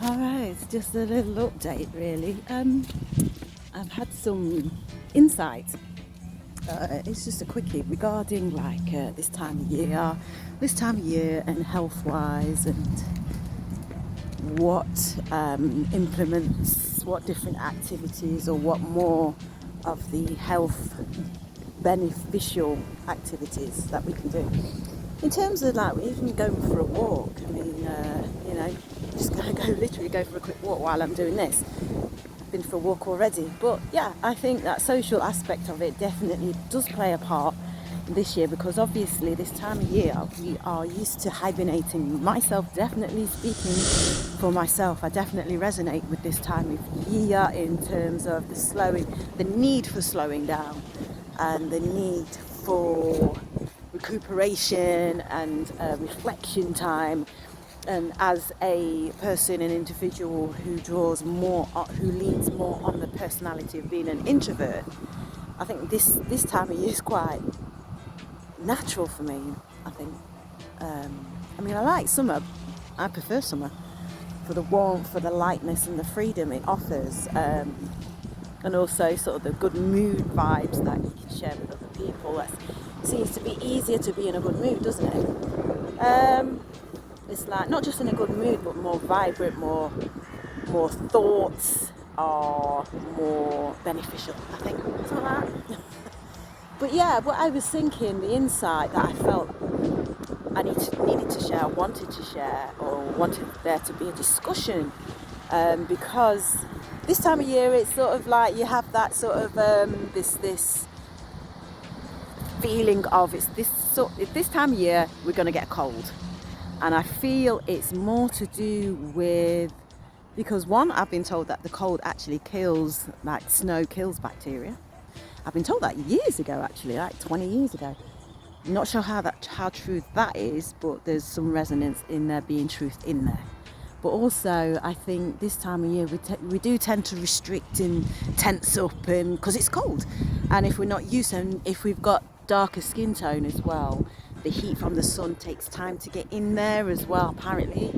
Alright, just a little update really. I've had some insight. It's just a quickie regarding this time of year and health wise, and what implements, what different activities, or what more of the health beneficial activities that we can do. In terms of even going for a walk, I mean, just gonna literally go for a quick walk while I'm doing this. I've been for a walk already, but yeah, I think that social aspect of it definitely does play a part this year, because obviously this time of year we are used to hibernating. Myself, definitely speaking for myself, I definitely resonate with this time of year in terms of the need for slowing down, and the need for recuperation and reflection time. And as a person, an individual who leans more on the personality of being an introvert, I think this time of year is quite natural for me. I think. I like summer. I prefer summer for the warmth, for the lightness, and the freedom it offers, and also sort of the good mood vibes that you can share with other people. That seems to be easier to be in a good mood, doesn't it? It's like not just in a good mood, but more vibrant, more thoughts are more beneficial, I think. Something like that. But yeah, what I was thinking, the insight that I felt I needed to share, wanted to share, or wanted there to be a discussion, because this time of year it's sort of like you have that sort of this feeling of this time of year we're going to get cold. And I feel it's more to do with, because one, I've been told that the cold actually kills, like snow kills bacteria. I've been told that years ago, actually, like 20 years ago. I'm not sure how true that is, but there's some resonance in there being truth in there. But also, I think this time of year we do tend to restrict and tense up, and because it's cold, and if we're not used to, and if we've got darker skin tone as well, the heat from the sun takes time to get in there as well, apparently.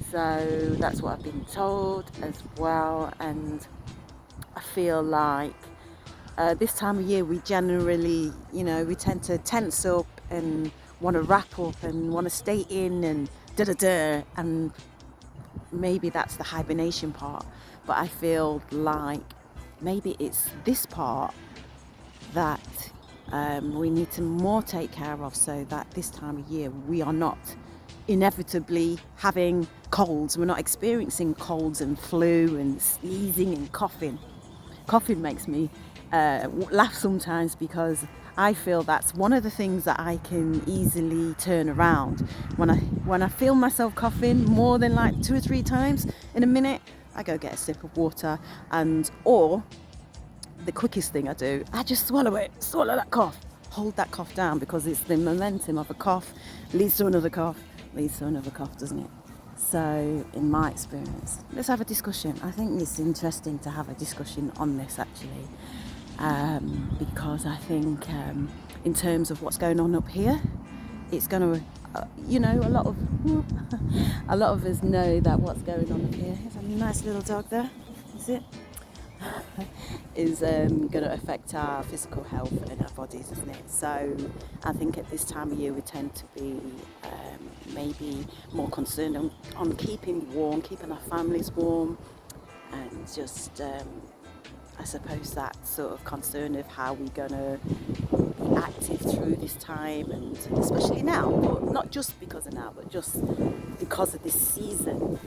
So that's what I've been told as well. And I feel like this time of year we generally, we tend to tense up and want to wrap up and want to stay in and and maybe that's the hibernation part. But I feel like maybe it's this part that we need to more take care of, so that this time of year we are not inevitably having colds. We're not experiencing colds and flu and sneezing and coughing. Coughing makes me laugh sometimes, because I feel that's one of the things that I can easily turn around. When I feel myself coughing more than like 2 or 3 times in a minute, I go get a sip of water, or the quickest thing I do, I just swallow that cough, hold that cough down, because it's the momentum of a cough leads to another cough, doesn't it? So in my experience, let's have a discussion. I think it's interesting to have a discussion on this, actually, because I think in terms of what's going on up here, it's going to, a lot of us know that what's going on up here. There's a nice little dog there, is it? Is going to affect our physical health and our bodies, isn't it? So I think at this time of year we tend to be maybe more concerned on keeping warm, keeping our families warm, and just I suppose that sort of concern of how we're going to be active through this time, and especially now, but not just because of now, but just because of this season.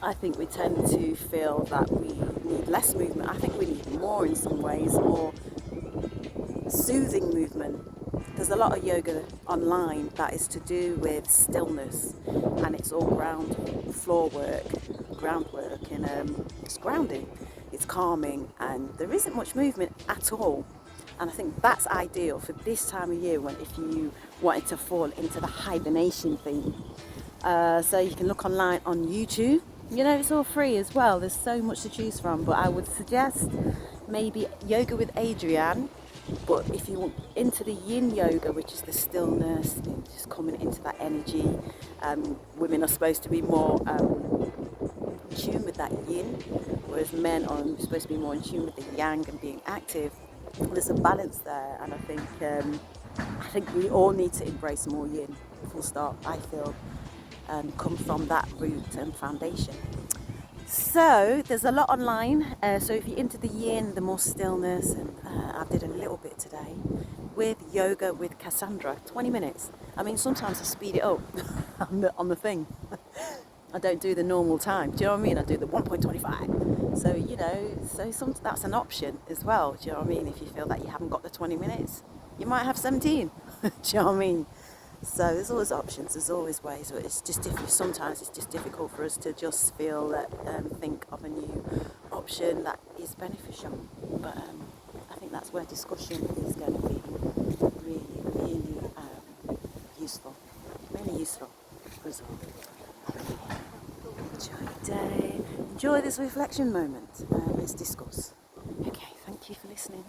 I think we tend to feel that we need less movement. I think we need more in some ways, more soothing movement. There's a lot of yoga online that is to do with stillness, and it's all groundwork, and it's grounding, it's calming, and there isn't much movement at all. And I think that's ideal for this time of year, if you wanted to fall into the hibernation theme. So you can look online on YouTube. It's all free as well. There's so much to choose from. But I would suggest maybe Yoga with Adrienne. But if you want into the yin yoga, which is the stillness, just coming into that energy, women are supposed to be more tune with that yin, whereas men are supposed to be more in tune with the yang and being active. There's a balance there, and I think we all need to embrace more yin, full stop, I feel, and come from that root and foundation. So there's a lot online, so if you're into the yin, the more stillness, and I did a little bit today with yoga with Cassandra, 20 minutes. I mean, sometimes I speed it up on the thing. I don't do the normal time, do you know what I mean? I do the 1.25. So, that's an option as well, do you know what I mean? If you feel that you haven't got the 20 minutes, you might have 17, do you know what I mean? So there's always options, there's always ways, but it's just sometimes it's just difficult for us to just feel that, think of a new option that is beneficial. But I think that's where discussion is going to be really, really useful. Really useful for us all. Enjoy your day, enjoy this reflection moment. Let's discuss. Okay, thank you for listening.